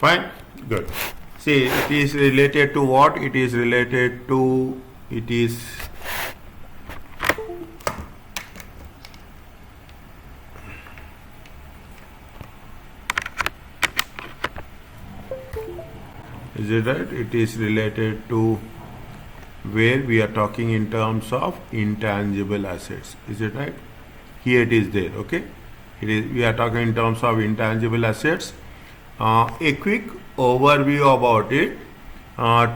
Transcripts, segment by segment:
Fine? Good. See, it is related to what? It is related to, it is it right? It is related to where we are talking in terms of intangible assets. Is it right? Here it is there, okay? It is, we are talking in terms of intangible assets. A quick overview about it.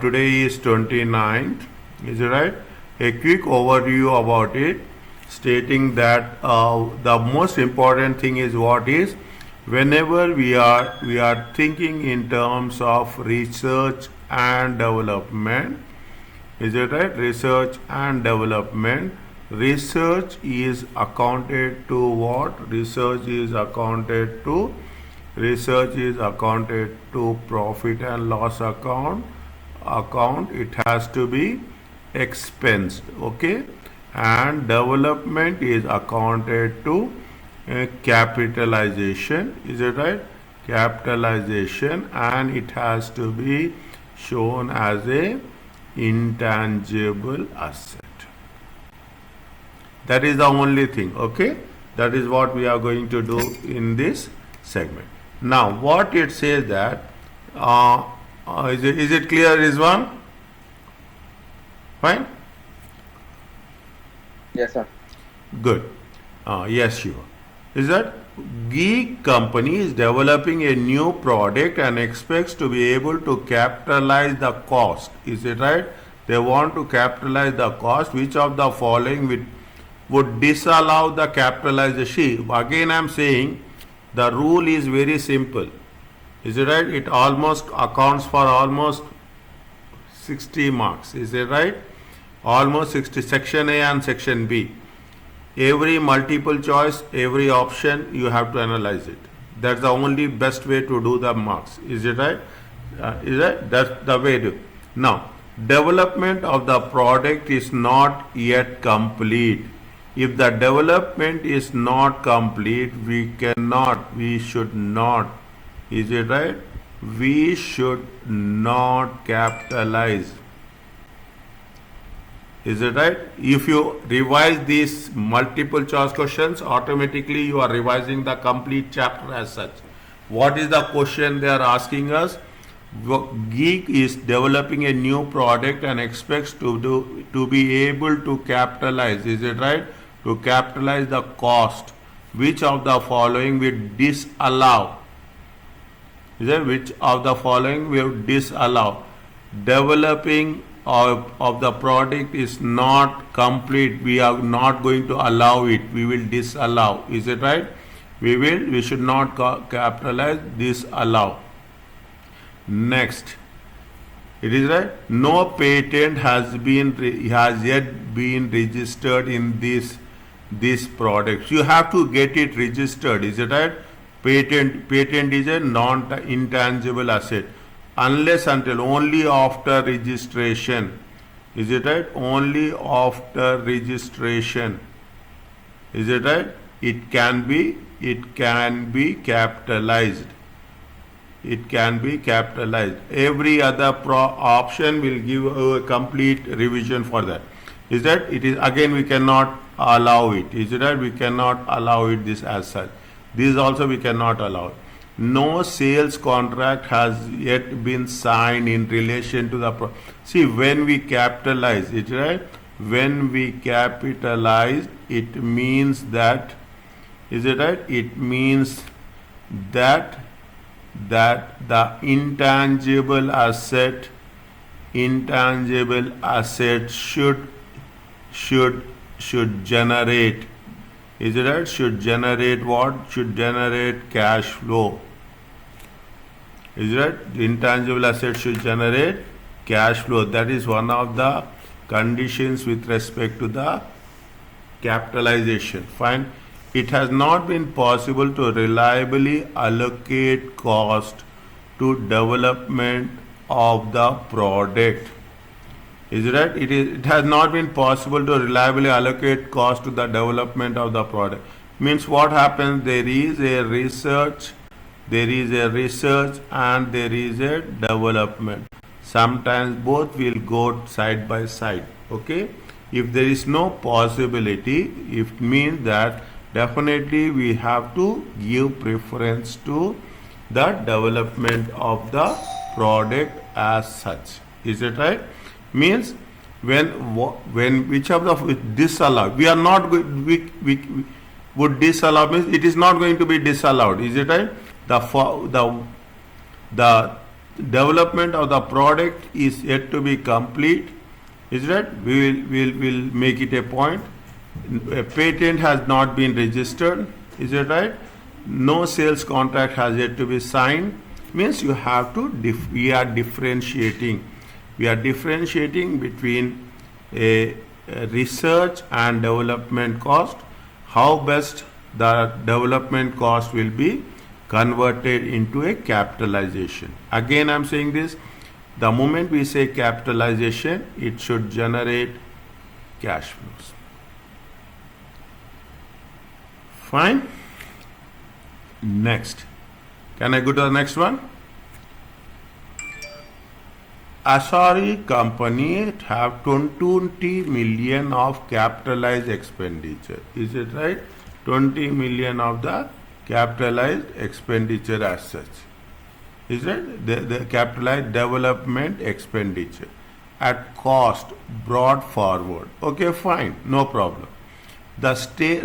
Today is 29th, is it right? A quick overview about it, stating that the most important thing is what is, whenever we are thinking in terms of research and development, is it right? Research and development. Research is accounted to what? Research is accounted to profit and loss account. It has to be expensed, okay? And development is accounted to capitalization, is it right? Capitalization, and it has to be shown as a intangible asset. That is the only thing, okay? That is what we are going to do in this segment. Now, what it says that, is it clear, Rizwan? Fine? Yes, sir. Good. Yes, Shiva. Is that Geek company is developing a new product and expects to be able to capitalize the cost. Is it right? They want to capitalize the cost. Which of the following would disallow the capitalization? Again, I am saying the rule is very simple. Is it right? It almost accounts for almost 60 marks. Is it right? Almost 60. Section A and Section B. Every multiple choice, every option, you have to analyze it. That's the only best way to do the marks. Is it right? Is that? That's the way to. Now, development of the product is not yet complete. If the development is not complete, we should not. Is it right? We should not capitalize. Is it right? If you revise these multiple choice questions, automatically you are revising the complete chapter as such. What is the question they are asking us? Geek is developing a new product and expects to be able to capitalize. Is it right? To capitalize the cost. Which of the following will disallow? Is it which of the following will disallow? Developing of the product is not complete. We are not going to allow it. We will disallow. Is it right? We should not capitalize, disallow. Next, it is right. No patent has yet been registered in this product. You have to get it registered. Is it right? Patent is a non-intangible asset. Unless until only after registration. Is it right? Only after registration. Is it right? It can be capitalized. It can be capitalized. Every other option will give a complete revision for that. Is that? It is again, we cannot allow it. Is it right? We cannot allow it this as such. This also we cannot allow it. No sales contract has yet been signed in relation to the see, when we capitalize it, right? When we capitalize, it means that, is it right? It means that the intangible asset should generate. Is it right? Should generate what? Should generate cash flow. Is it right? The intangible asset should generate cash flow. That is one of the conditions with respect to the capitalization. Fine. It has not been possible to reliably allocate cost to development of the product. Is it right? It has not been possible to reliably allocate cost to the development of the product. Means what happens? There is a research there is a research and there is a development. Sometimes both will go side by side. Okay, if there is no possibility, it means that definitely we have to give preference to the development of the product as such. Is it right? Means when which of the disallow, we are not going, we would disallow, means it is not going to be disallowed. Is it right? The development of the product is yet to be complete. Is that will make it a point. A patent has not been registered. Is it right? No sales contract has yet to be signed. Means you have to we are differentiating between a research and development cost. How best the development cost will be converted into a capitalization. Again, I'm saying this, the moment we say capitalization, it should generate cash flows. Fine. Next. Can I go to the next one? Asari company have 20 million of capitalized expenditure. Is it right? 20 million of the capitalized expenditure as such. Is it? The capitalized development expenditure at cost brought forward. Okay, fine, no problem. The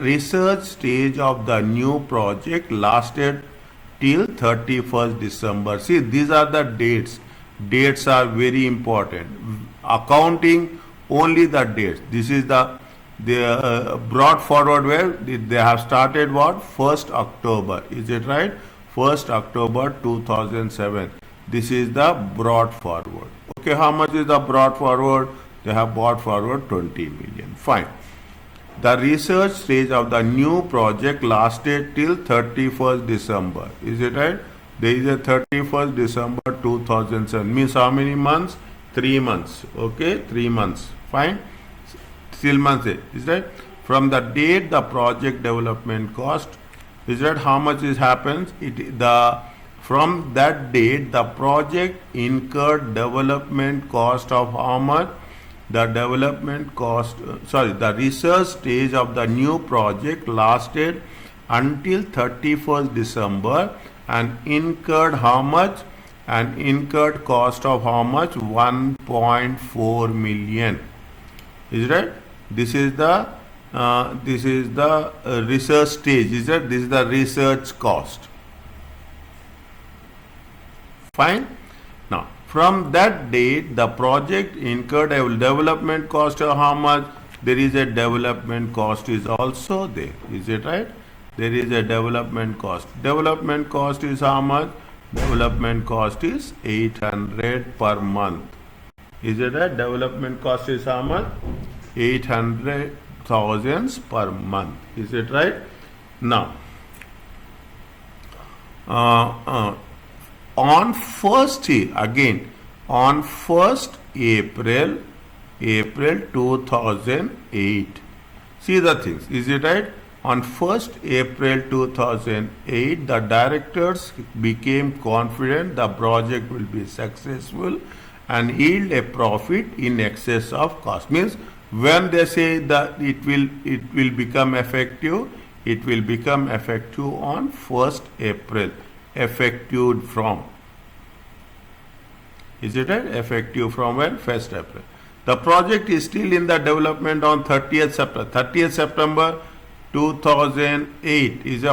research stage of the new project lasted till 31st December. See, these are the dates. Dates are very important. Accounting only the dates. This is the brought forward where they have started what? 1st October. Is it right? 1st October 2007. This is the brought forward. Okay, how much is the brought forward? They have brought forward 20 million. Fine. The research stage of the new project lasted till 31st December. Is it right? There is a 31st December 2007. Means how many months? 3 months. Okay, 3 months. Fine. Still months. Is that from the date the project development cost? Is that how much is happens? From that date the project incurred development cost of how much? The development cost, the research stage of the new project lasted until 31st December and incurred how much? And incurred cost of how much? 1.4 million. Is right? This is the research stage. Is that? This is the research cost. Fine. Now, from that date, the project incurred a development cost of how much? There is a development cost is also there. Is it right? There is a development cost. Development cost is how much? Development cost is 800 per month. Is it right? Development cost is how much? 800,000 per month. Is it right? Now, on 1st April 2008. See the things. Is it right? On 1st April 2008, the directors became confident the project will be successful and yield a profit in excess of cost. Means when they say that it will become effective, it will become effective on 1st April. Effective from. Is it right? Effective from when? 1st April. The project is still in the development on 30th September. 30th September 2008 is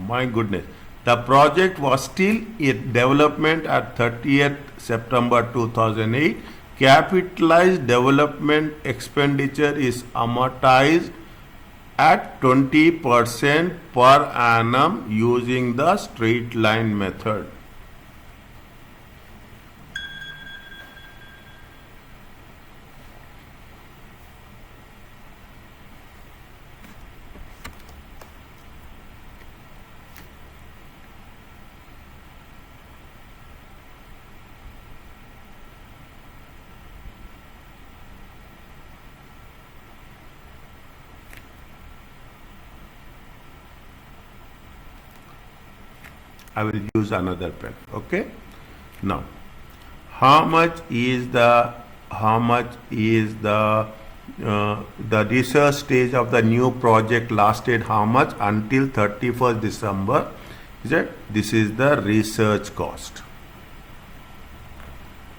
my goodness. The project was still in development at 30th September 2008. Capitalized development expenditure is amortized at 20% per annum using the straight line method. I will use another pen. Okay. Now, how much is the the research stage of the new project lasted how much until 31st December? Is it? This is the research cost.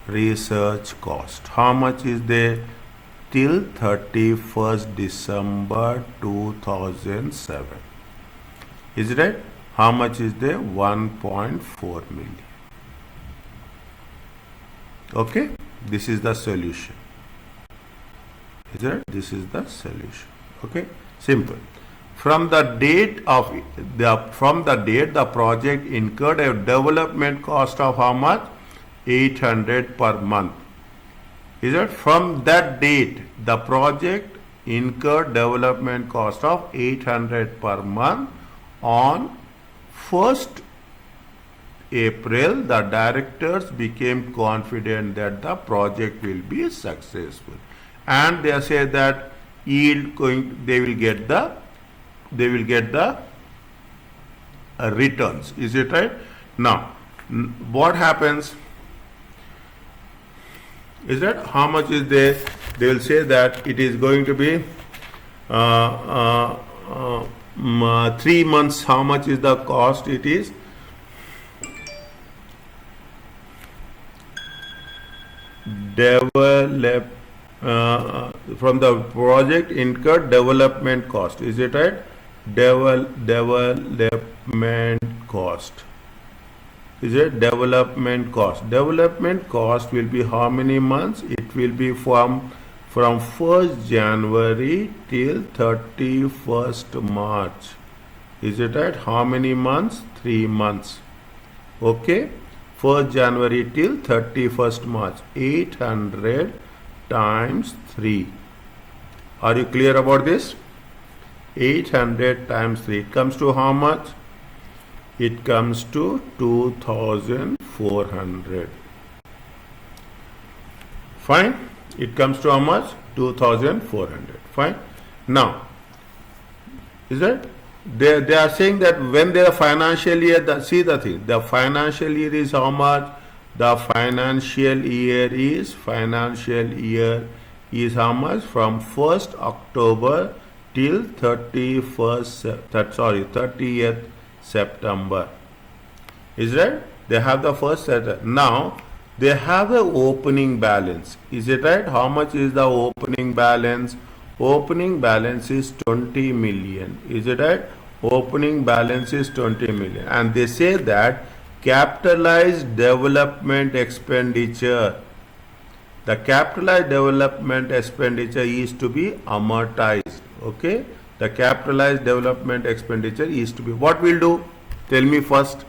Research cost. How much is there till 31st December 2007? Is it right? How much is there? 1.4 million. Okay, this is the solution. Is it? This is the solution. Okay, simple. From the date the project incurred a development cost of how much? 800 per month. Is it? From that date the project incurred development cost of 800 per month. On 1st April, the directors became confident that the project will be successful, and they say that they will get the returns. Is it right? Now, what happens? Is that how much is there? They will say that it is going to be 3 months. How much is the cost? It is from the project incurred development cost. Is it right? Development cost. Is it development cost? Development cost will be how many months? It will be from 1st January till 31st March. Is it right? How many months? 3 months. Okay. 1st January till 31st March. 800 times 3. Are you clear about this? 800 times 3. It comes to how much? It comes to 2,400. Fine. It comes to how much? 2,400. Fine. Now, is that? They are saying that when their financial year, see the thing, the financial year is how much? The financial year is how much? From 1st October till 30th September. Is right? They have the first set. Now, they have an opening balance. Is it right? How much is the opening balance? Opening balance is 20 million. Is it right? Opening balance is 20 million. And they say that capitalized development expenditure, the capitalized development expenditure is to be amortized. Okay? The capitalized development expenditure is to be. What we'll do? Tell me first.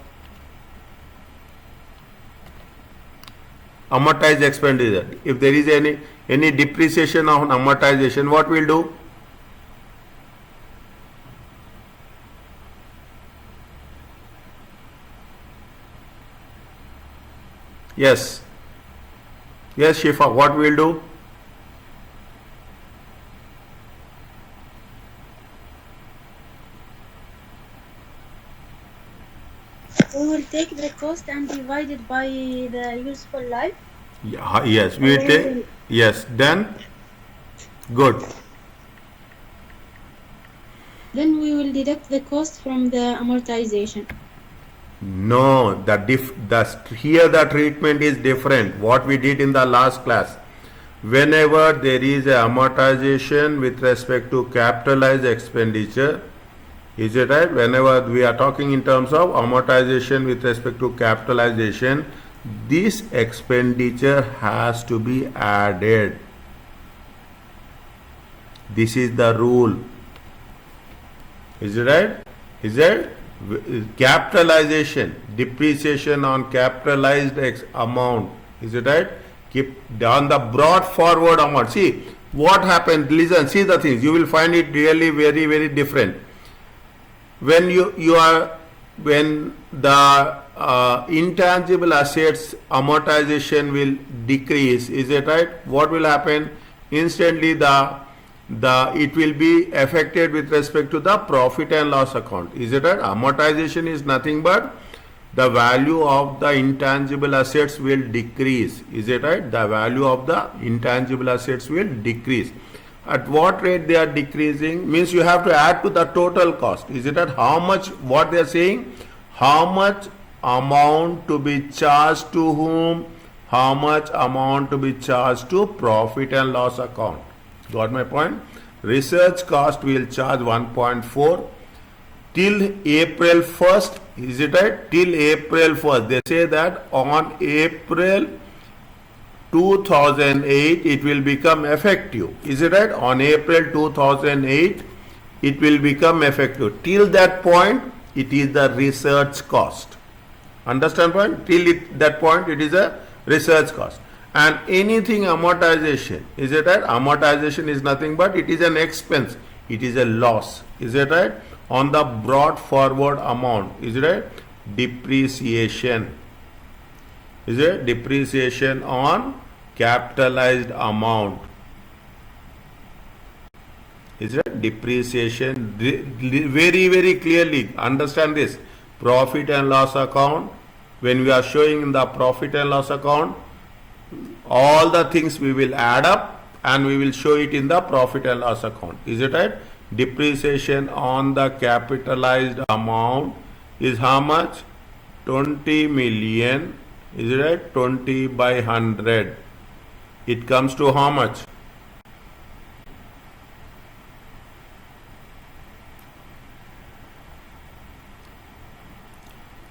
Amortized expenditure. If there is any depreciation on amortization, what we'll do? Yes. Yes, Shifa, what we'll do? We will take the cost and divide it by the useful life. Yeah, yes, we will take. Yes, then good. Then we will deduct the cost from the amortization. No, here the treatment is different. What we did in the last class. Whenever there is a amortization with respect to capitalized expenditure, is it right? Whenever we are talking in terms of amortization with respect to capitalization, this expenditure has to be added. This is the rule. Is it right? Is it? Capitalization, depreciation on capitalized amount. Is it right? Keep on the brought forward amount. See what happened. Listen, see the things. You will find it really very, very different. When when the intangible assets amortization will decrease, is it right? What will happen? Instantly it will be affected with respect to the profit and loss account. Is it right? Amortization is nothing but the value of the intangible assets will decrease. Is it right? The value of the intangible assets will decrease. At what rate they are decreasing? Means you have to add to the total cost. Is it right? How much, what they are saying? How much amount to be charged to whom? How much amount to be charged to profit and loss account? Got my point? Research cost will charge 1.4 till April 1st. Is it right? Till April 1st. They say that on April 2008 it will become effective. Is it right? On April 2008 it will become effective. Till that point it is the research cost. Understand point? Till that point it is a research cost. And anything amortization, is it right? Amortization is nothing but it is an expense. It is a loss. Is it right? On the brought forward amount. Is it right? Depreciation. Is it? Depreciation on capitalized amount. Is it? Depreciation. Very, very clearly understand this. Profit and loss account. When we are showing in the profit and loss account, all the things we will add up and we will show it in the profit and loss account. Is it right? Depreciation on the capitalized amount is how much? 20 million. Is it right? 20 by 100. It comes to how much?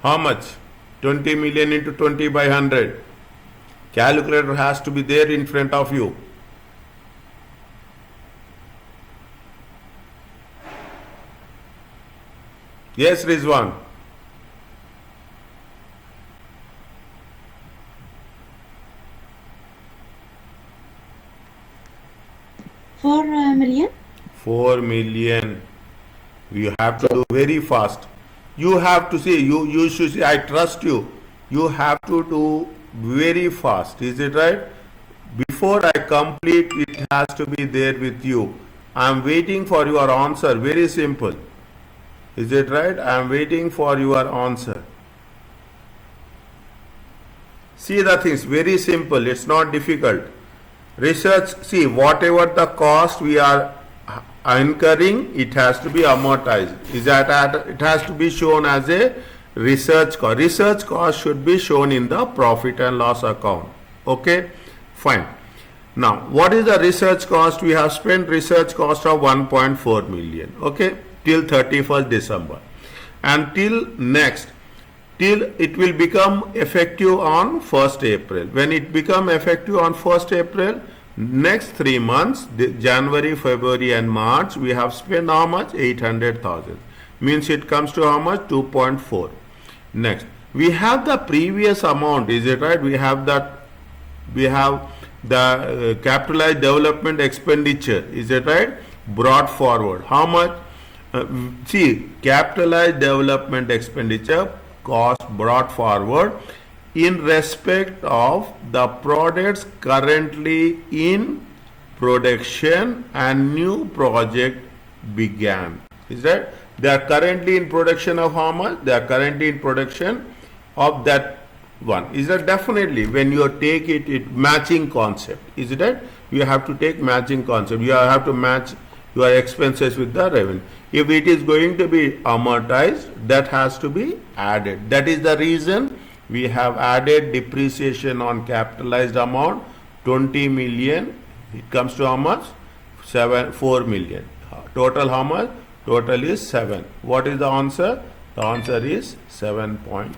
How much? 20 million into 20 by 100. Calculator has to be there in front of you. Yes, Rizwan. $4 million. 4 million. You have to do very fast. You have to see, you should say, I trust you. You have to do very fast. Is it right? Before I complete, it has to be there with you. I am waiting for your answer. Very simple. Is it right? I am waiting for your answer. See the things, very simple. It's not difficult. Research, see, whatever the cost we are incurring, it has to be amortized. Is that it has to be shown as a research cost. Research cost should be shown in the profit and loss account. Okay, fine. Now, what is the research cost? We have spent research cost of 1.4 million. Okay, till 31st December, and till it will become effective on 1st April. When it become effective on 1st April, next 3 months, January, February and March, we have spent how much? 800,000. Means it comes to how much? 2.4. Next, we have the previous amount. Is it right? We have the capitalized development expenditure. Is it right? Brought forward. How much? See, capitalized development expenditure cost brought forward in respect of the products currently in production and new project began. Is that? They are currently in production of how much? They are currently in production of that one. Is that? Definitely when you take it matching concept. Is it that? You have to take matching concept. You have to match your expenses with the revenue. If it is going to be amortized, that has to be added. That is the reason we have added depreciation on capitalized amount 20 million. It comes to how much? 4 million. Total how much? Total is 7. What is the answer? The answer is 7 point.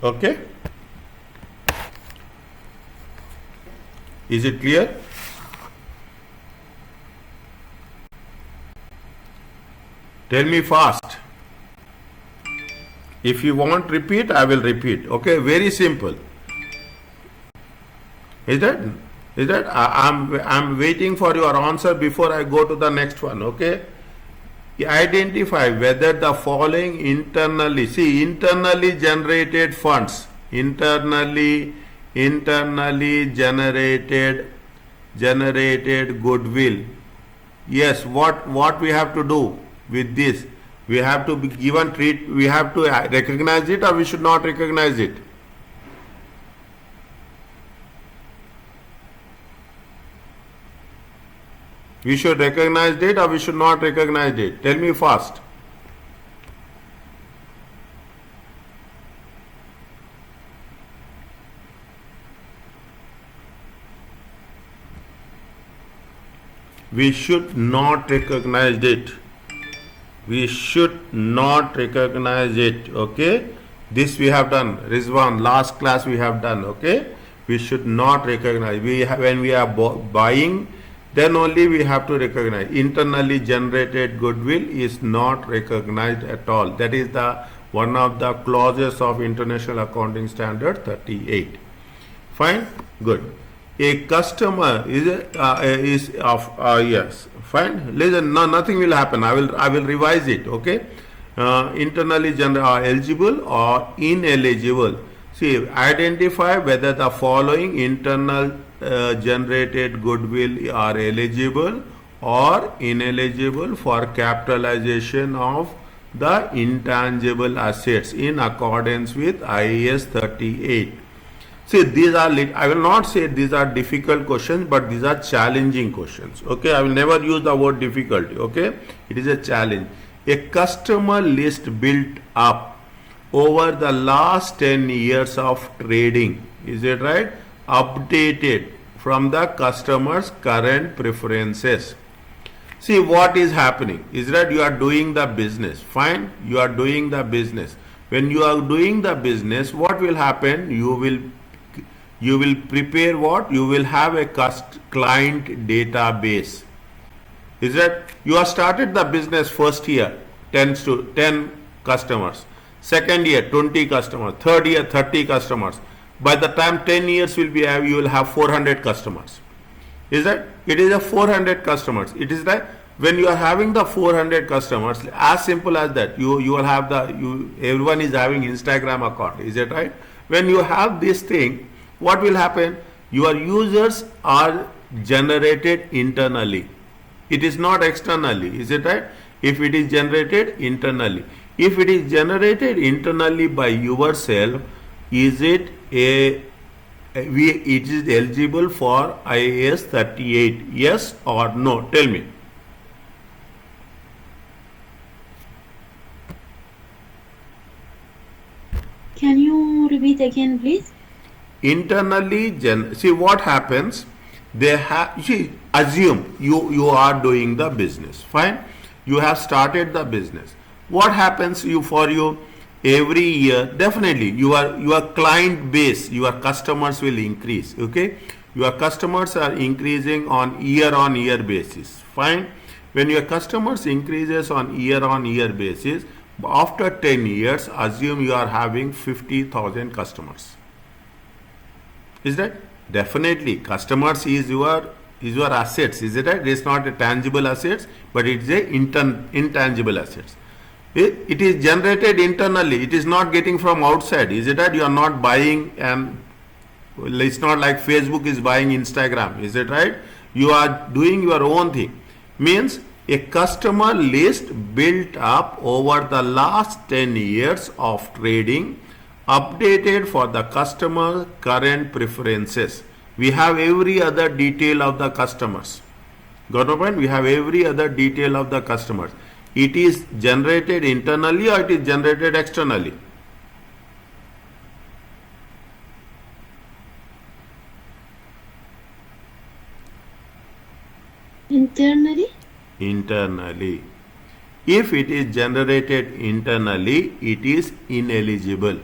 Okay? Is it clear? Tell me fast. If you want repeat, I will repeat. Okay, very simple. Is that? I'm waiting for your answer before I go to the next one. Okay. Identify whether the following internally generated funds, internally generated generated goodwill. Yes, what we have to do with this? We have to be given treat. We have to recognize it, or we should not recognize it. We should recognize it, or we should not recognize it. Tell me fast. We should not recognize it. We should not recognize it. Okay, this we have done. Rizwan, last class we have done. Okay, we should not recognize. When we are buying, then only we have to recognize. Internally generated goodwill is not recognized at all. That is the one of the clauses of International Accounting Standard 38. Fine, good. A customer is of yes, fine. Listen, no, nothing will happen. I will revise it. Okay, internally eligible or ineligible. See, identify whether the following internal generated goodwill are eligible or ineligible for capitalization of the intangible assets in accordance with IAS 38. See, these are, I will not say these are difficult questions, but these are challenging questions. Okay, I will never use the word difficulty. Okay, it is a challenge. A customer list built up over the last 10 years of trading, is it right? Updated from the customer's current preferences. See what is happening is that you are doing the business. Fine, you are doing the business. When you are doing the business, what will happen? You will prepare what? You will have a client database. Is that you have started the business first year 10 customers, second year 20 customers, third year 30 customers. By the time 10 years will be, you will have 400 customers. Is that it is a 400 customers? It is that when you are having the 400 customers, as simple as that, you will have everyone is having Instagram account. Is it right? When you have this thing, what will happen? Your users are generated internally. It is not externally. Is it right? If it is generated internally, if it is generated internally by yourself, is it it is eligible for IAS 38? Yes or no? Tell me. Can you repeat again, please? Internally, see what happens. They have, assume you are doing the business. Fine, you have started the business. What happens for you every year? Definitely, your client base, your customers will increase. Okay, your customers are increasing on year basis. Fine, when your customers increases on year basis, after 10 years, assume you are having 50,000 customers. Is that? Definitely, customers is your assets. Is it right? It is not a tangible assets, but it is a intangible assets. It is generated internally. It is not getting from outside. Is it right? You are not buying, and it's not like Facebook is buying Instagram. Is it right? You are doing your own thing. Means a customer list built up over the last 10 years of trading, updated for the customer current preferences. We have every other detail of the customers. Got my point? We have every other detail of the customers. It is generated internally or it is generated externally? Internally. Internally. If it is generated internally, it is ineligible.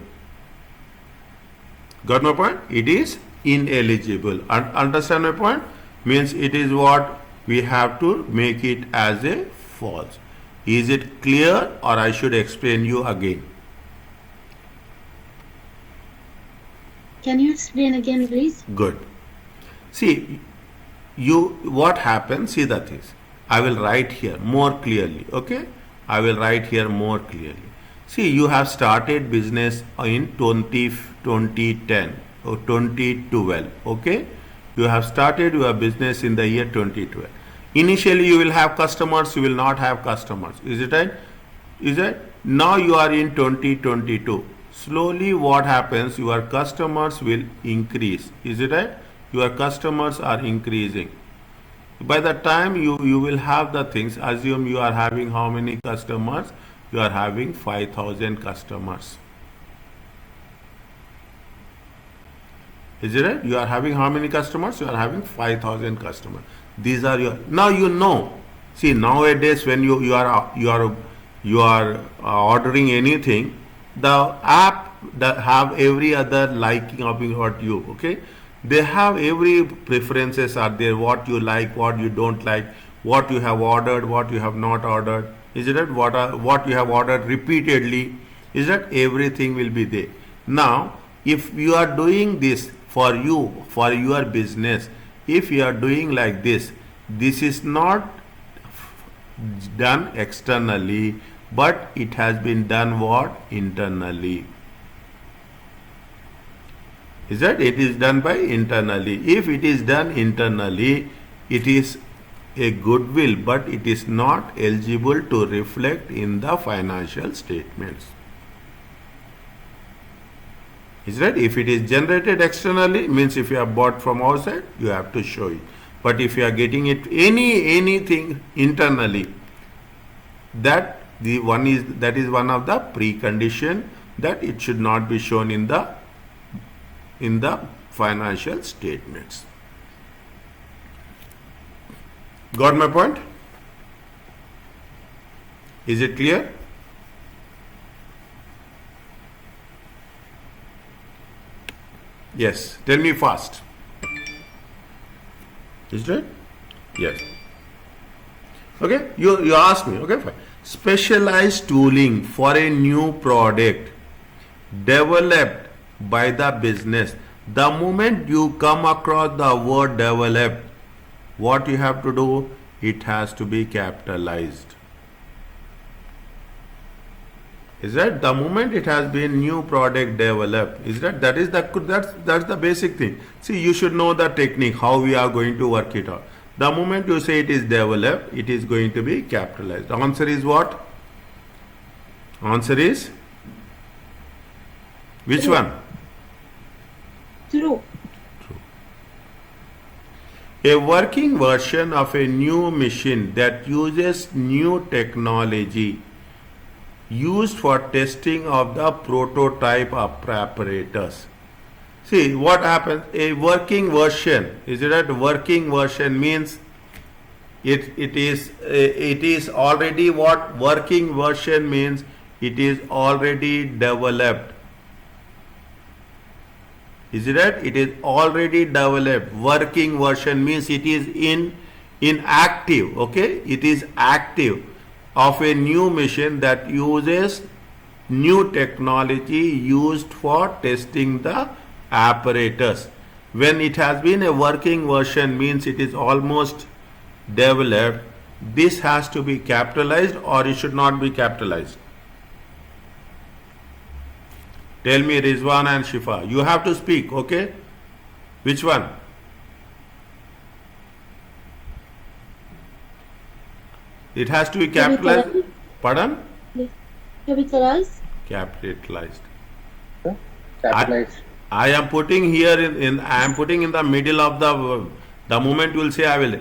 Got my point? It is ineligible. Understand my point? Means it is what we have to make it as a false. Is it clear, or I should explain you again? Can you explain again, please? Good. See, what happens? See the things. I will write here more clearly. Okay, I will write here more clearly. See, you have started business in 2010 or 2012. Okay, You have started your business in the year 2012. Initially, you will have customers, you will not have customers. Is it right? Is it? Now you are in 2022. Slowly, what happens? Your customers will increase. Is it right? Your customers are increasing. By the time you will have the things, assume you are having how many customers? You are having 5,000 customers. Is it right? You are having how many customers? You are having 5,000 customers. These are your, now you know. See, nowadays when you are ordering anything, the app that have every other liking of what you, okay? They have every preferences are there, what you like, what you don't like, what you have ordered, what you have not ordered. Is it right? What you have ordered repeatedly. Is that everything will be there. Now, if you are doing this for you, for your business, if you are doing like this is not done externally, but it has been done what? Internally. Is that it is done by internally. If it is done internally, it is a goodwill, but it is not eligible to reflect in the financial statements. Is that if it is generated externally, means if you have bought from outside, you have to show it. But if you are getting it anything internally, that is one of the precondition that it should not be shown in the financial statements. Got my point? Is it clear? Yes. Tell me fast. Is it? Yes. Okay. You ask me. Okay. Fine. Specialized tooling for a new product developed by the business. The moment you come across the word developed, what you have to do? It has to be capitalized. Is that the moment it has been new product developed? Is that's the basic thing. See, you should know the technique how we are going to work it out. The moment you say it is developed, it is going to be capitalized. The answer is what? Answer is which True. one? True. A working version of a new machine that uses new technology used for testing of the prototype apparatus. See what happens, a working version, is it that working version means it is already what working version means, it is already developed. Is it right? It is already developed. Working version means it is in active. Okay, it is active of a new machine that uses new technology used for testing the apparatus. When it has been a working version means it is almost developed. This has to be capitalized or it should not be capitalized. Tell me, Rizwan and Shifa. You have to speak, okay? Which one? It has to be capitalized. Pardon? Capitalized. Capitalized. Capitalized. I am putting here I am putting in the middle of the moment you will say I will.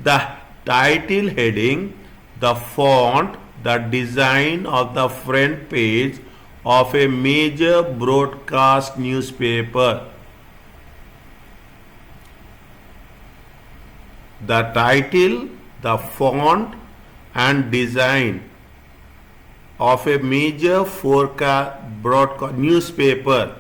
The title heading, the font, the design of the front page of a major broadcast newspaper. The title, the font and design of a major broadcast newspaper.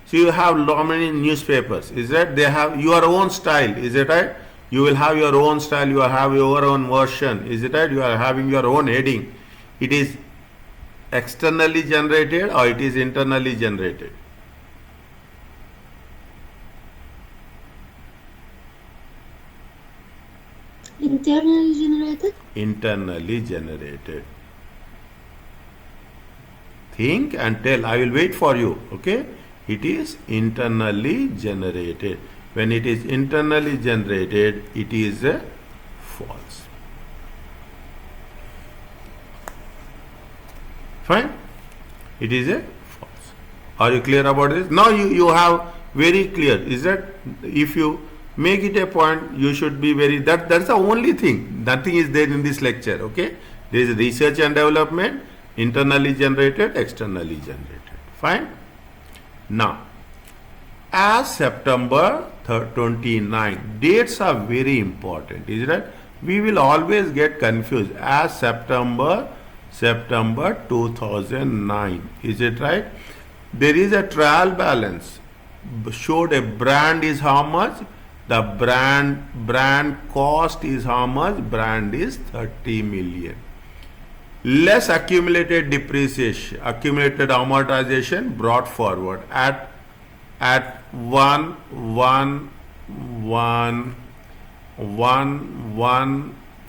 So you have how many newspapers? Is that they have your own style? Is it right? You will have your own style. You will have your own version. Is it right? You are having your own heading. It is externally generated or it is internally generated? Internally generated. Internally generated. Think and tell. I will wait for you. Okay? It is internally generated. When it is internally generated, it is a false. Fine? It is a false. Are you clear about this? Now you have very clear. Is that if you make it a point, you should be very, that's the only thing. Nothing is there in this lecture. Okay? There is research and development, internally generated, externally generated. Fine? Now, as September 29, dates are very important. Is that we will always get confused. As September 2009. Is it right? There is a trial balance. Showed a brand is how much? The brand cost is how much? Brand is 30 million. Less accumulated depreciation, accumulated amortization brought forward at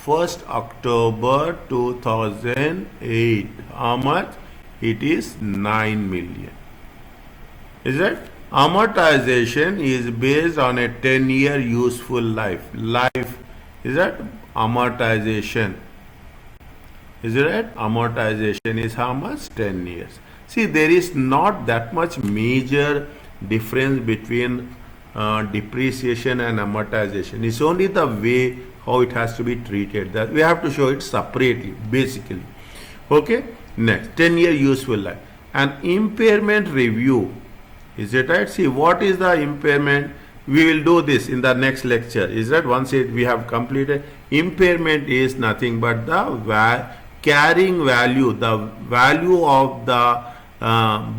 1st October 2008. How much? It is 9 million. Is it? Amortization is based on a 10-year useful life. Is that amortization? Is it right? Amortization is how much? 10 years. See, there is not that much major difference between depreciation and amortization. It's only the way how it has to be treated. That we have to show it separately, basically. Okay? Next, 10-year useful life. An impairment review. Is it right? See, what is the impairment? We will do this in the next lecture. Is that once we have completed? Impairment is nothing but the carrying value. The value of the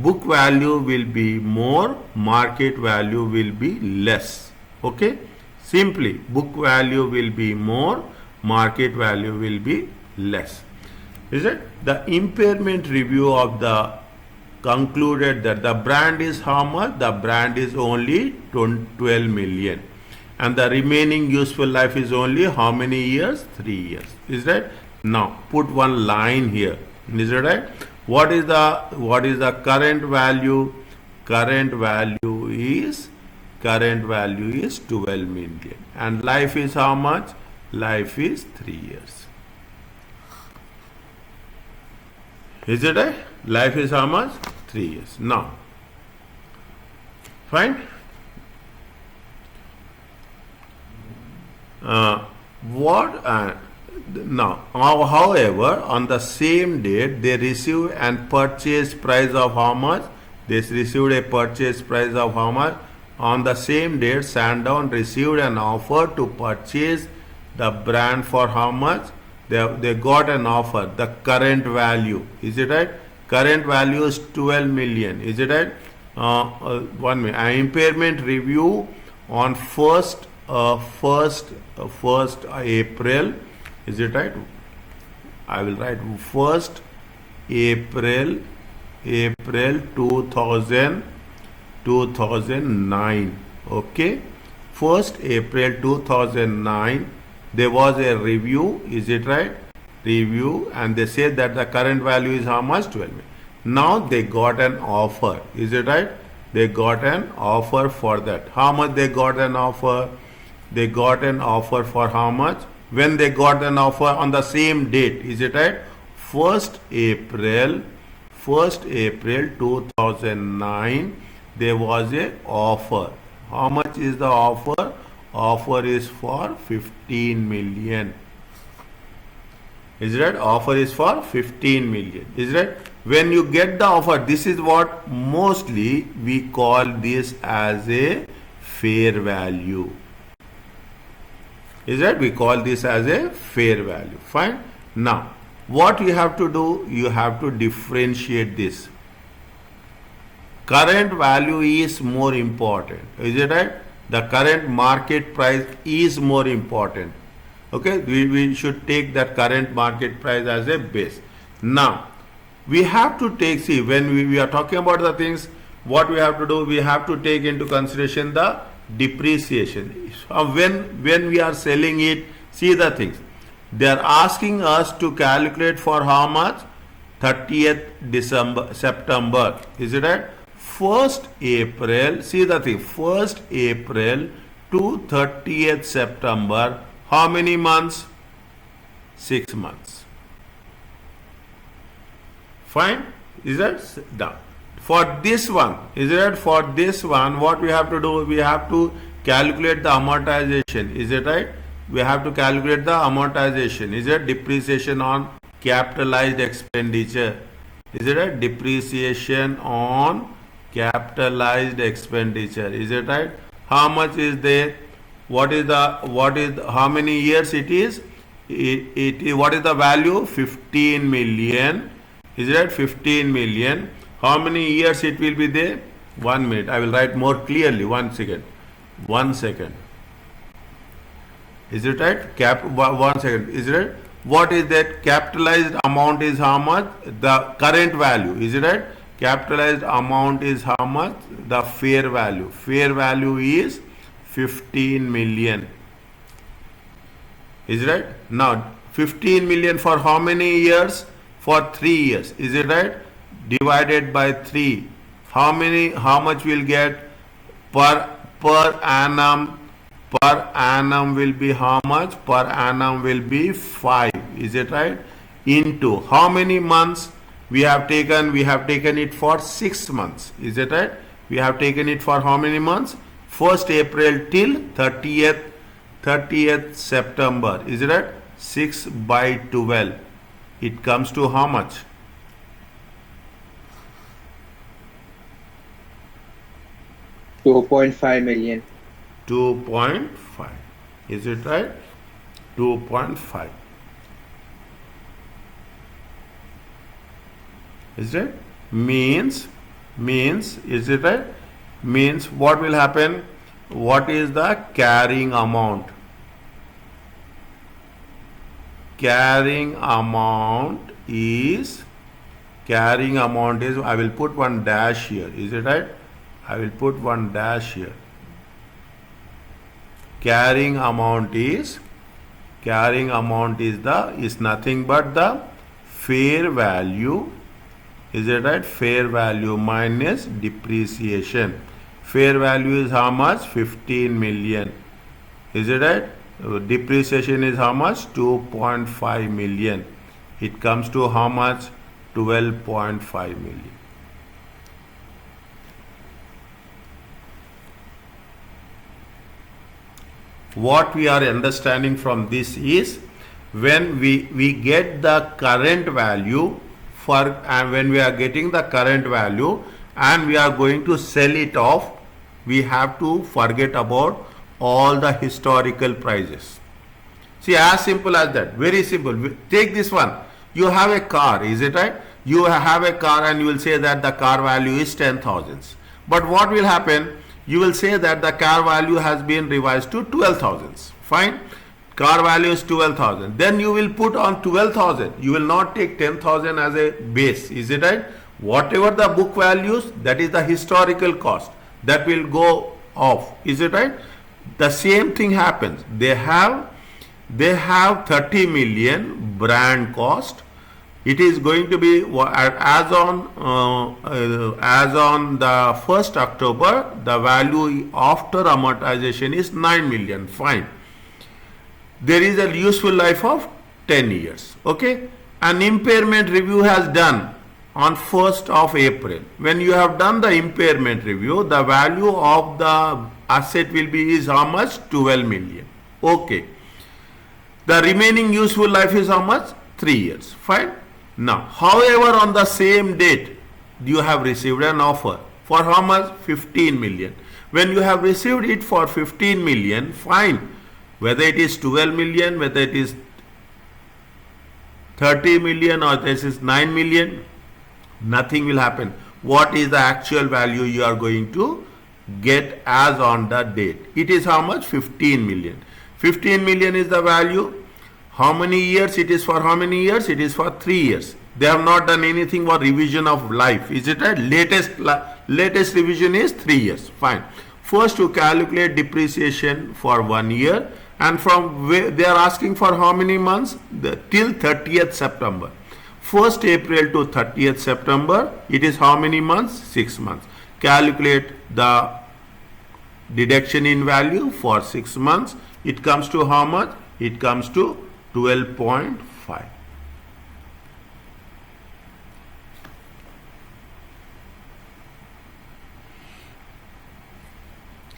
book value will be more, market value will be less. Okay? Simply, book value will be more, market value will be less. Is it? The impairment review of the concluded that the brand is how much? The brand is only 12 million. And the remaining useful life is only how many years? 3 years. Is that? Now, put one line here. Is that right? What is the current value? Current value is 12 million. And life is how much? Life is 3 years. Is it right? Life is how much? 3 years. Now, fine. Now, however, on the same date, they received a purchase price of how much? They received a purchase price of how much? On the same date, Sandown received an offer to purchase the brand for how much? They got an offer. The current value. Is it right? Current value is 12 million. Is it right? 1 minute. An impairment review on 1st April. Is it right? I will write 1st April 2009. Okay? 1st April 2009. There was a review. Is it right? Review, and they said that the current value is how much? 12 million. Now they got an offer. Is it right? They got an offer for that. How much they got an offer? They got an offer for how much? When they got an offer on the same date. Is it right? 1st April 2009, there was a offer. How much is the offer? Offer is for 15 million. Is it right? Offer is for 15 million. Is it right? When you get the offer, this is what mostly we call this as a fair value. Is that? We call this as a fair value. Fine. Now, what you have to do? You have to differentiate this. Current value is more important. Is it right? The current market price is more important. Okay, we should take that current market price as a base. Now, we have to take, see, when we are talking about the things, what we have to do, we have to take into consideration the depreciation. When we are selling it, see the things. They are asking us to calculate for how much? 30th September. Is it right? 1st April, see the thing, 1st April to 30th September. How many months? 6 months. Fine? Is that done? For this one, is it? For this one, what we have to do? We have to calculate the amortization. Is it right? We have to calculate the amortization. Is it? Depreciation on capitalized expenditure. Is it right? Depreciation on capitalized expenditure. Is it right? How much is there? What is how many years it is? What is the value? 15 million. Is it right? 15 million. How many years it will be there? 1 minute. I will write more clearly. 1 second. 1 second. Is it right? 1 second. Is it right? What is that? Capitalized amount is how much? The current value. Is it right? Capitalized amount is how much? The fair value. Fair value is 15 million. Is it right? Now 15 million for how many years? For 3 years. Is it right? Divided by 3. How much we'll get per annum? Per annum will be how much? Per annum will be 5. Is it right? Into how many months we have taken? We have taken it for 6 months. Is it right? We have taken it for how many months? 1st April till 30th September. Is it right? 6 by 12. It comes to how much? 2.5 million. 2.5. Is it right? 2.5. Is it? Means, is it right? Means what will happen? What is the carrying amount? Carrying amount is, I will put one dash here. Is it right? I will put one dash here. Carrying amount is nothing but the fair value. Is it right? Fair value minus depreciation. Fair value is how much? 15 million. Is it right? Depreciation is how much? 2.5 million. It comes to how much? 12.5 million. What we are understanding from this is, when we get the current value and when we are getting the current value and we are going to sell it off, we have to forget about all the historical prices. See, as simple as that. Very simple. Take this one. You have a car, is it right? You have a car and you will say that the car value is 10,000. But what will happen? You will say that the car value has been revised to 12,000. Fine. Car value is 12,000. Then you will put on 12,000. You will not take 10,000 as a base. Is it right? Whatever the book values, that is the historical cost. That will go off. Is it right? The same thing happens. They have 30 million brand cost. It is going to be as on the 1st October, the value after amortization is 9 million. Fine. There is a useful life of 10 years. Okay. An impairment review has done on 1st of April. When you have done the impairment review, the value of the asset will be is how much? 12 million. Okay. The remaining useful life is how much? 3 years. Fine. Now, however, on the same date, you have received an offer for how much? 15 million. When you have received it for 15 million, fine. Whether it is 12 million, whether it is 30 million or this is 9 million, nothing will happen. What is the actual value you are going to get as on the date? It is how much? 15 million. 15 million is the value. How many years? It is for how many years? It is for 3 years. They have not done anything for revision of life. Is it right? Latest revision is 3 years. Fine. First to calculate depreciation for 1 year, and from where they are asking for how many months? Till 30th September. 1st April to 30th September, it is how many months? 6 months. Calculate the deduction in value for 6 months. It comes to how much? It comes to 12.5.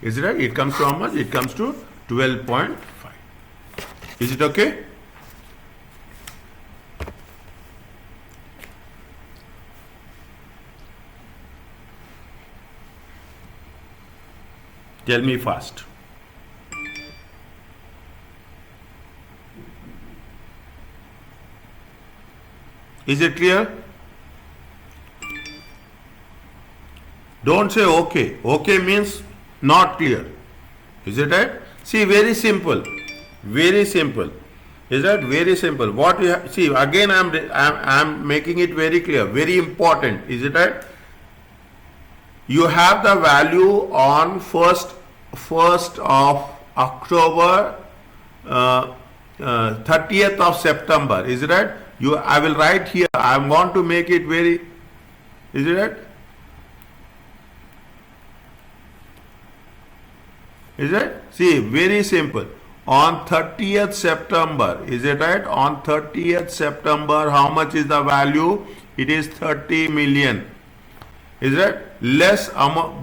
Is it right? It comes to how much? It comes to 12.5. Is it okay? Tell me fast. Is it clear? Don't say okay. Okay means not clear. Is it right? See, very simple. Very simple. Is that very simple? What you have, see, again I'm making it very clear, very important. Is it right? You have the value on first of October, 30th of September. Is it right? I will write here. I want to make it very. Is it right? Is it? See, very simple. On 30th September, is it right? On 30th September, how much is the value? It is 30 million. Is it? Less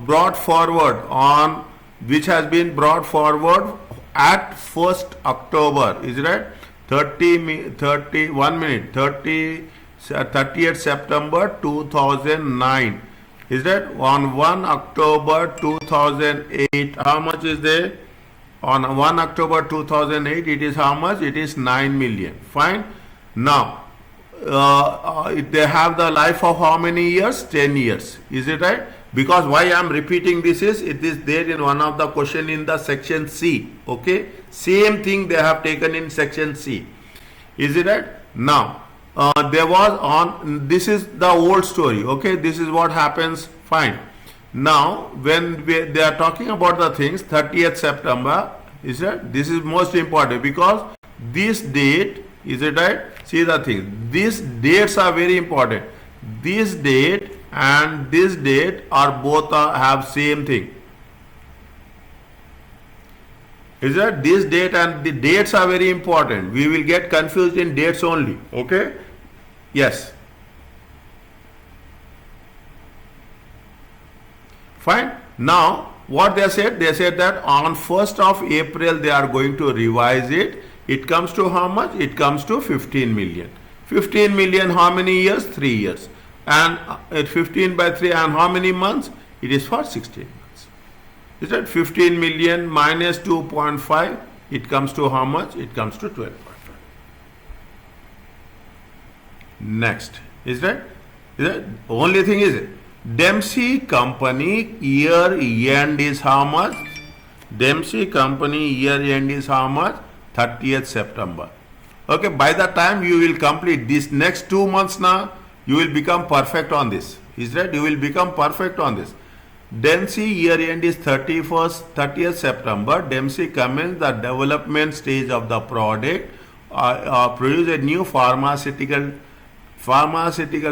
brought forward on which has been brought forward at 1st October. Is it right? 30th September 2009. Is that on 1 October 2008? How much is there? On 1 October 2008, it is how much? It is 9 million. Fine. Now, they have the life of how many years? 10 years. Is it right? Because why I am repeating this is, it is there in one of the question in the section C. Okay. Same thing they have taken in section C. Is it right? Now, there was on, this is the old story. Okay. This is what happens. Fine. Now, when they are talking about the things, 30th September, is it? This is most important because this date, is it right? See the thing. These dates are very important. This date and this date are both have same thing. Is that this date and the dates are very important. We will get confused in dates only. Okay? Yes. Fine. Now, what they said that on 1st of April they are going to revise it. It comes to how much? It comes to 15 million. 15 million, how many years? 3 years. And at 15 by 3 and how many months? It is for 16 months. Is that 15 million minus 2.5? It comes to how much? It comes to 12.5. Next. Is that? Only thing is it? Dempsey Company year end is how much? Dempsey Company year end is how much? 30th September. Okay, by the time you will complete this next 2 months now, you will become perfect on this. Is that? You will become perfect on this. Dempsey year end is 30th September. Dempsey commenced the development stage of the product, produce a new pharmaceutical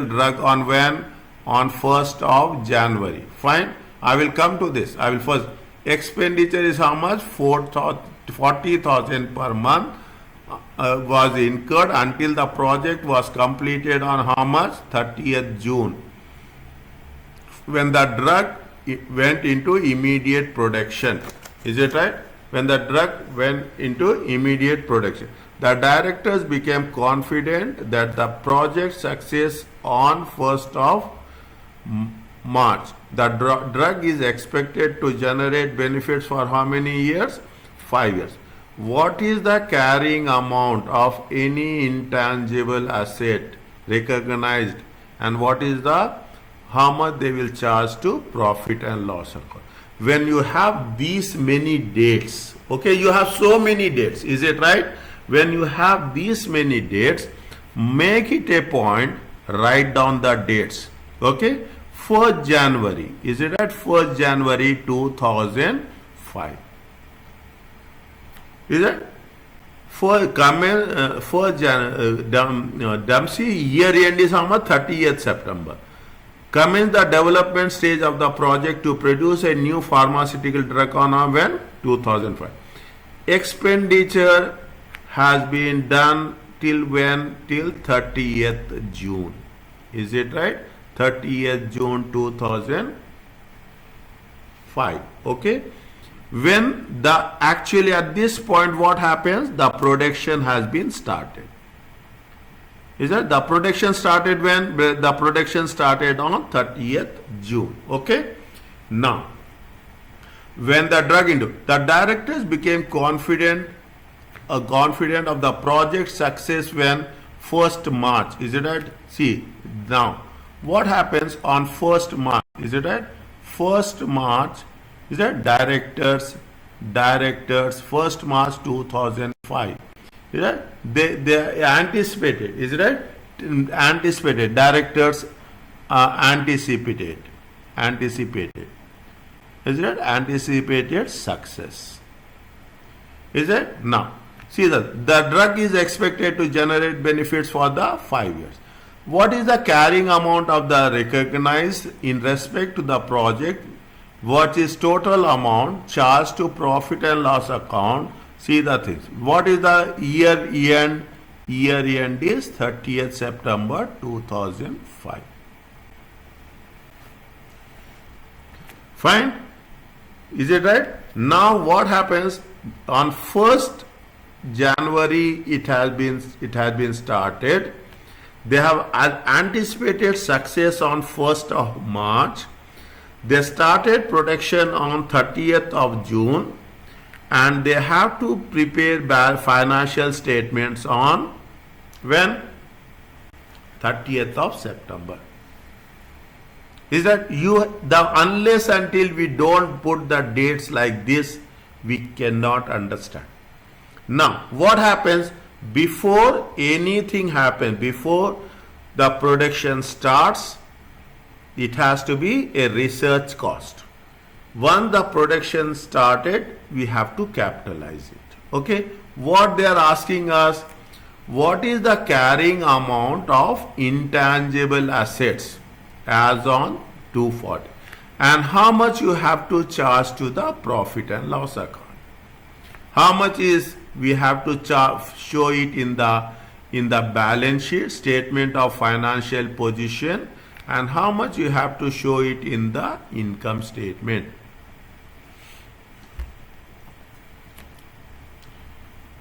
drug on when? On 1st of January. Fine. I will come to this. I will first. Expenditure is how much? 40,000 per month was incurred until the project was completed on how much? 30th June. When the drug went into immediate production. Is it right? When the drug went into immediate production. The directors became confident that the project success on 1st of March. The drug is expected to generate benefits for how many years? 5 years. What is the carrying amount of any intangible asset recognized, and what is the how much they will charge to profit and loss account? When you have these many dates, okay, you have so many dates, is it right? When you have these many dates, make it a point, write down the dates. Okay, 1st January, is it right? 1st January 2005. Is it? Dempsey year end is how much? 30th September. Commence the development stage of the project to produce a new pharmaceutical drug on when 2005. Expenditure has been done till when? Till 30th June. Is it right? 30th June 2005. Okay. When the actually at this point what happens? The production has been started. Is that the production started when? The production started on 30th June. Okay. Now, when the drug into the directors became confident of the project success when 1st March. Is it right? See now what happens on 1st March? Is it right? 1st March. Is that directors 1st March 2005. Is that they anticipated? Is it right? Anticipated directors anticipated. Is it right? Anticipated success. Is it? Now see that the drug is expected to generate benefits for the 5 years. What is the carrying amount of the recognized in respect to the project? What is total amount charged to profit and loss account? See the things. What is the year end? Year end is 30th September 2005. Fine? Is it right? Now what happens on 1st January? It has been started. They have anticipated success on 1st of March. They started production on 30th of June, and they have to prepare financial statements on when? 30th of September. Is that unless until we don't put the dates like this, we cannot understand. Now, what happens before anything happens, before the production starts? It has to be a research cost. Once the production started, we have to capitalize it. Okay. What they are asking us, what is the carrying amount of intangible assets as on 240, and how much you have to charge to the profit and loss account? How much is we have to show it in the balance sheet, statement of financial position, and how much you have to show it in the income statement.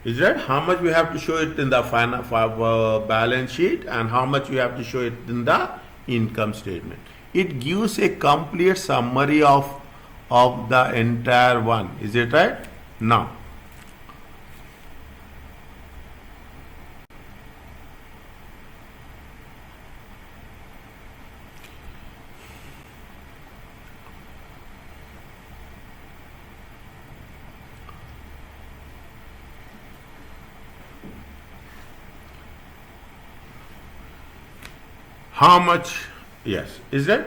Is that how much we have to show it in the balance sheet, and how much we have to show it in the income statement? It gives a complete summary of the entire one. Is it right? Now, how much? Yes, is that?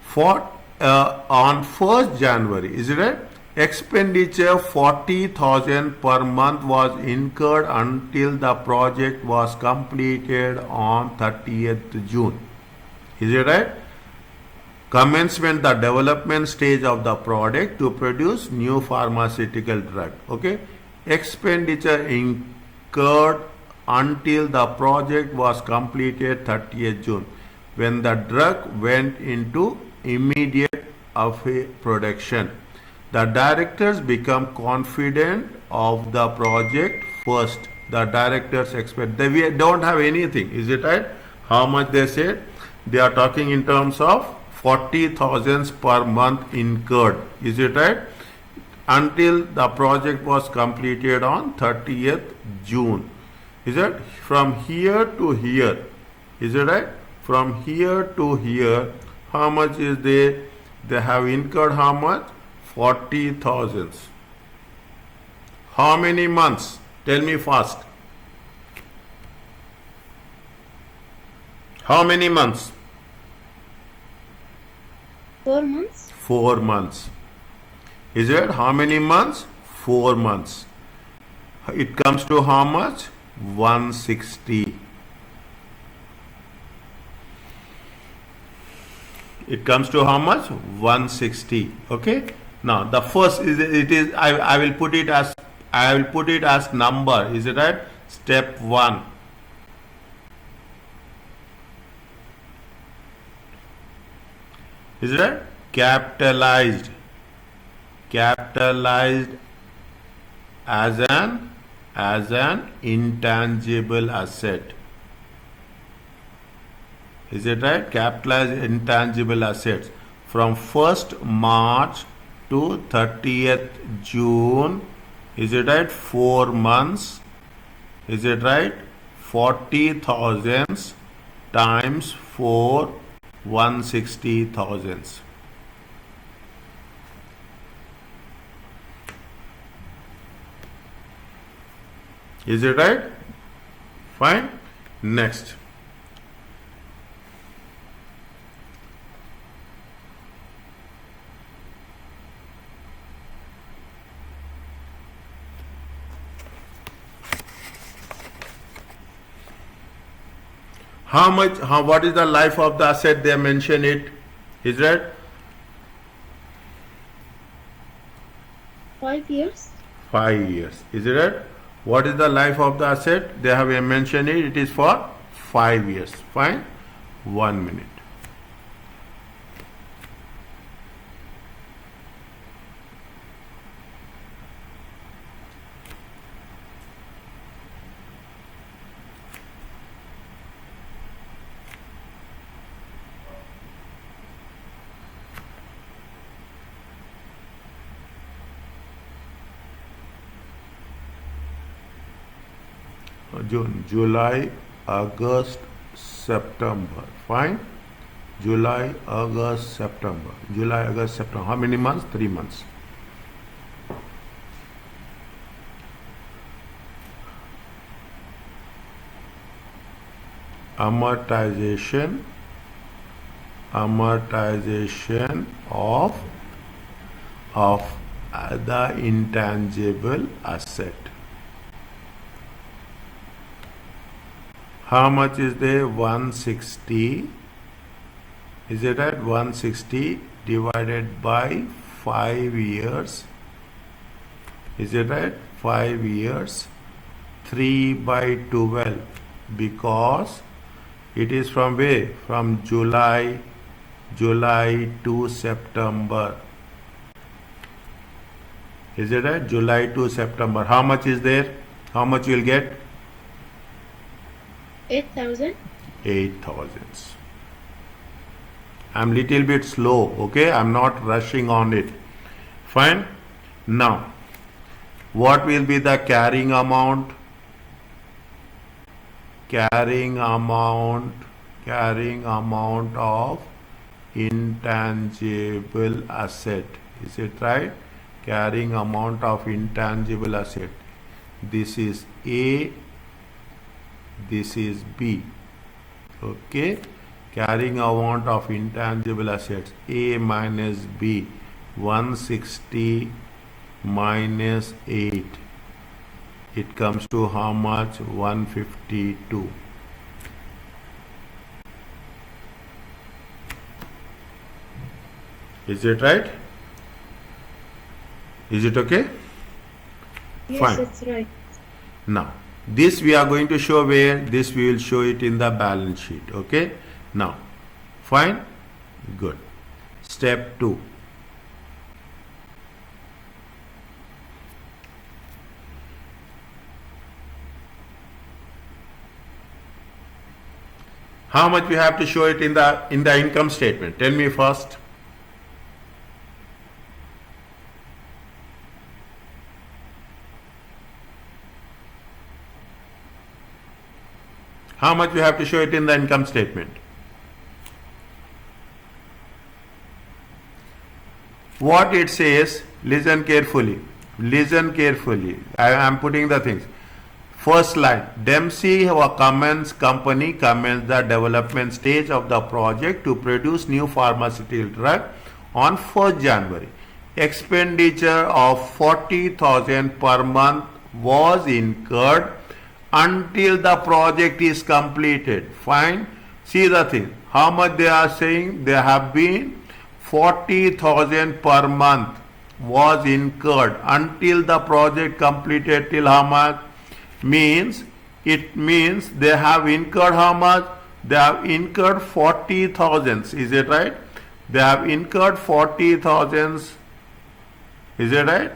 For on 1st January, is it right? Expenditure 40,000 per month was incurred until the project was completed on 30th June. Is it right? Commencement, the development stage of the product to produce new pharmaceutical drug. Okay. Expenditure incurred until the project was completed 30th June, when the drug went into immediate of a production. The directors become confident of the project first. The directors expect. We don't have anything. Is it right? How much they said? They are talking in terms of 40,000 per month incurred. Is it right? Until the project was completed on 30th June. Is it? From here to here. Is it right? From here to here, how much is they? They have incurred how much? 40,000. How many months? Tell me fast. How many months? 4 months. 4 months. Is it? How many months? 4 months. It comes to how much? 160. It comes to how much? 160. Okay. Now the first is I will put it as number. Is it right? Step 1. Is it right? Capitalized as an intangible asset. Is it right? Capitalized intangible assets from 1st March to 30th June. Is it right? 4 months. Is it right? 40,000 times 4, 160,000. Is it right? Fine. Next. What is the life of the asset? They mention it. Is that 5 years. 5 years? Is it right? What is the life of the asset? They have mentioned it. It is for 5 years. Fine. 1 minute. June, July, August, September. Fine. July, August, September. July, August, September. How many months? 3 months. Amortization of the intangible asset. How much is there? 160. Is it at 160 divided by 5 years? Is it right? 5 years. 3 by 12, because it is from where? From July to September. Is it right? July to September. How much is there? How much you will get? 8,000. 8,000. I'm little bit slow, okay? I'm not rushing on it. Fine. Now, what will be the carrying amount? Carrying amount of intangible asset. Is it right? Carrying amount of intangible asset. This is A, this is B. Okay. Carrying amount of intangible assets. A minus B. 160 minus 8. It comes to how much? 152. Is it right? Is it okay? Yes, Fine. that's right. Now, this we are going to show where? This we will show it in the balance sheet. Okay. Now, fine. Good. Step 2. How much we have to show it in the income statement? Tell me first. How much we have to show it in the income statement? What it says, listen carefully. Listen carefully. I am putting the things. First line, Dempsey company commenced the development stage of the project to produce new pharmaceutical drug on 1st January. expenditure of 40,000 per month was incurred until the project is completed. Fine. See the thing. How much they are saying? There have been 40,000 per month was incurred until the project completed. Till how much? It means they have incurred how much? They have incurred 40,000. Is it right? They have incurred 40,000. Is it right?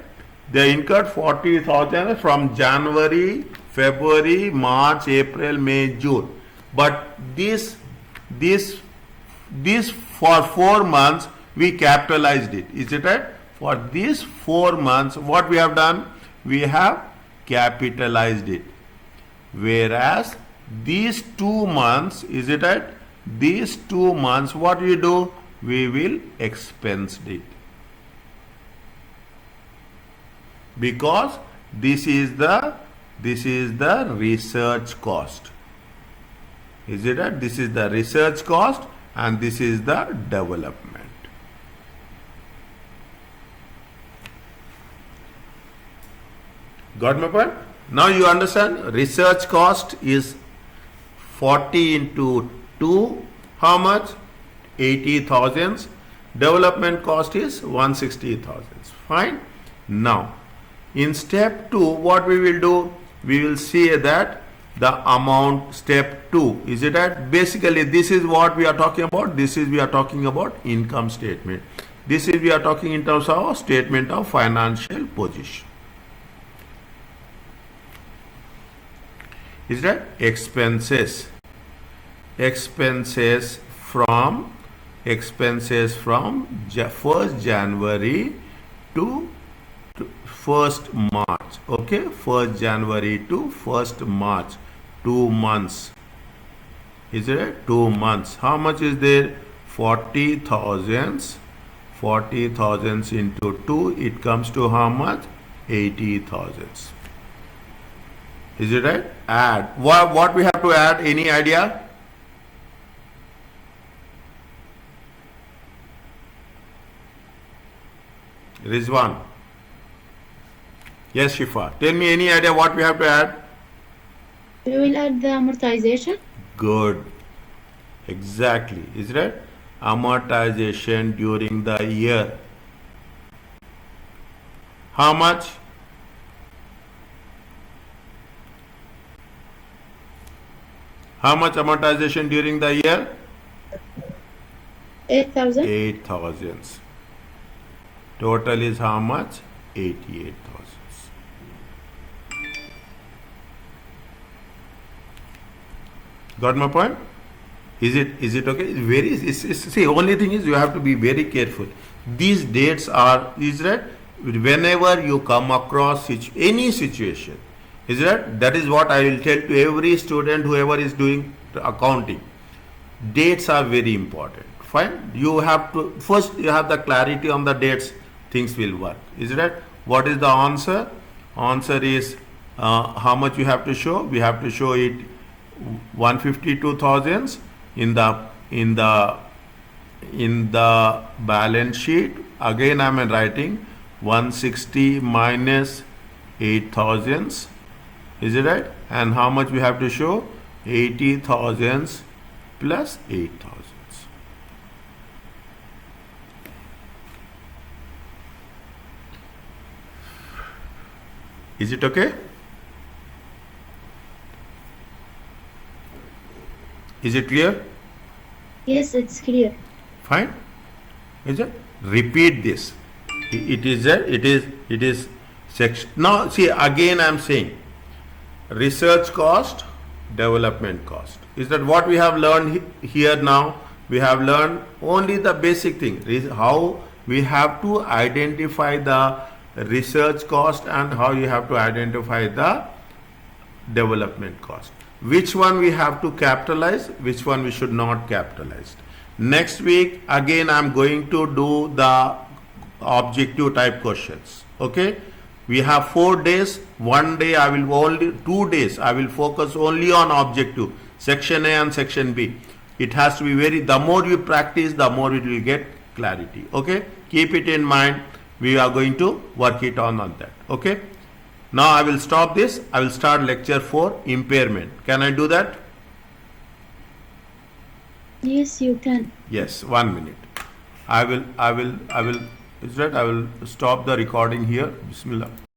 They incurred 40,000 from January, February, March, April, May, June. But this for 4 months we capitalized it. Is it right? For these 4 months, what we have done? We have capitalized it. Whereas these 2 months, is it right? These 2 months, what we do? We will expense it. Because this is the research cost. Is it right? This is the research cost and this is the development. Got my point? Now you understand research cost is 40 into 2. How much? 80,000. Development cost is 160,000. Fine. Now, in step 2, what we will do? We will say that the amount step 2. Is it right? Basically, this is what we are talking about. This is we are talking about income statement. This is we are talking in terms of statement of financial position. Is that expenses from 1st January to 1st March. Okay, 1st January to 1st March, 2 months. Is it 2 months? How much is there? 40,000. 40,000 into 2, it comes to how much? 80,000. Is it right? Add. What we have to add? Any idea? Rizwan. Yes, Shifa. Tell me any idea what we have to add? We will add the amortization. Good. Exactly. Is it right? Amortization during the year. How much? How much amortization during the year? 8,000. 8,000. Total is how much? 88,000. Got my point? Is it okay? See, only thing is you have to be very careful. These dates are, is that whenever you come across any situation, is that is what I will tell to every student, whoever is doing accounting. Dates are very important. Fine. You have to first you have the clarity on the dates. Things will work. Is that what is the answer? Answer is how much you have to show. We have to show it 152,000 in the balance sheet. Again, I am writing 160 minus 8,000. Is it right? And how much we have to show? 80,000 plus 8,000. Is it okay? Is it clear? Yes, it's clear. Fine. Is it? Repeat this. It is section. Now see, again I am saying research cost, development cost. Is that what we have learned here now? We have learned only the basic thing, how we have to identify the research cost and how you have to identify the development cost. Which one we have to capitalize, which one we should not capitalize. Next week again I am going to do the objective type questions. Okay, we have 4 days. 1 day I will only 2 days I will focus only on objective, section A and section B. It has to be the more you practice, the more it will get clarity. Okay, keep it in mind. we are going to work it on that. Okay. Now I will stop this. I will start lecture 4, impairment. Can I do that? Yes, you can. Yes, 1 minute. I will, is that I will stop the recording here. Bismillah.